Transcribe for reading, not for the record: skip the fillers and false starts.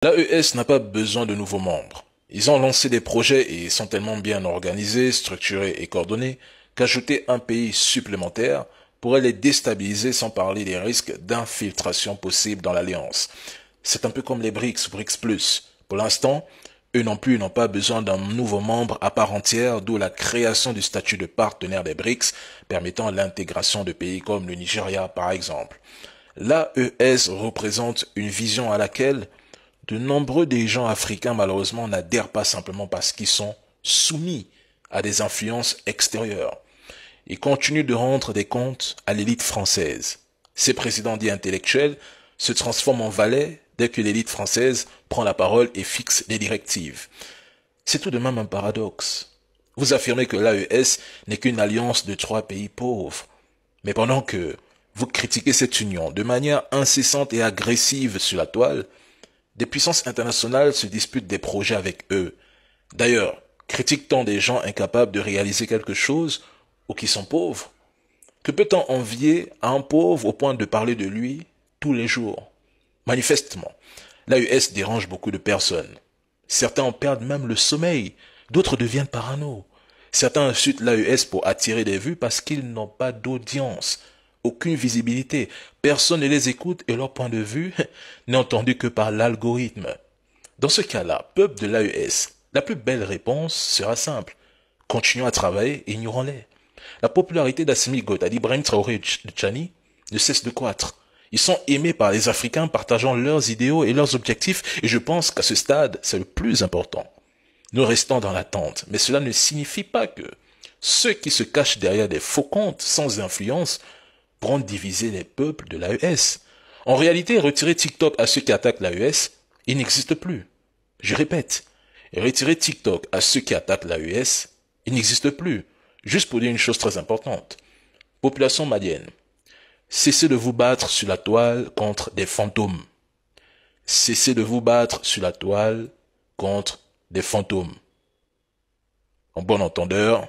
L'AES n'a pas besoin de nouveaux membres. Ils ont lancé des projets et sont tellement bien organisés, structurés et coordonnés qu'ajouter un pays supplémentaire pourrait les déstabiliser sans parler des risques d'infiltration possibles dans l'alliance. C'est un peu comme les BRICS+. Pour l'instant, eux non plus n'ont pas besoin d'un nouveau membre à part entière, d'où la création du statut de partenaire des BRICS, permettant l'intégration de pays comme le Nigeria par exemple. L'AES représente une vision à laquelle de nombreux dirigeants africains malheureusement n'adhèrent pas simplement parce qu'ils sont soumis à des influences extérieures. Ils continuent de rendre des comptes à l'élite française. Ces présidents dits intellectuels se transforment en valets dès que l'élite française prend la parole et fixe les directives. C'est tout de même un paradoxe. Vous affirmez que l'AES n'est qu'une alliance de 3 pays pauvres. Mais pendant que vous critiquez cette union de manière incessante et agressive sur la toile, des puissances internationales se disputent des projets avec eux. D'ailleurs, critique-t-on des gens incapables de réaliser quelque chose ou qui sont pauvres? Que peut-on envier à un pauvre au point de parler de lui tous les jours? Manifestement, l'AES dérange beaucoup de personnes. Certains en perdent même le sommeil, d'autres deviennent parano. Certains insultent l'AES pour attirer des vues parce qu'ils n'ont pas d'audience, aucune visibilité. Personne ne les écoute et leur point de vue n'est entendu que par l'algorithme. Dans ce cas-là, peuple de l'AES, la plus belle réponse sera simple. Continuons à travailler et ignorons-les. La popularité d'Assimi Goïta, d'Ibrahim Traoré et de Tchani ne cesse de croître. Ils sont aimés par les Africains partageant leurs idéaux et leurs objectifs et je pense qu'à ce stade, c'est le plus important. Nous restons dans l'attente, mais cela ne signifie pas que ceux qui se cachent derrière des faux comptes sans influence pourront diviser les peuples de l'AES. En réalité, retirer TikTok à ceux qui attaquent l'AES, il n'existe plus. Je répète, retirer TikTok à ceux qui attaquent l'AES, il n'existe plus. Juste pour dire une chose très importante. Population malienne, cessez de vous battre sur la toile contre des fantômes. Cessez de vous battre sur la toile contre des fantômes. En bon entendeur,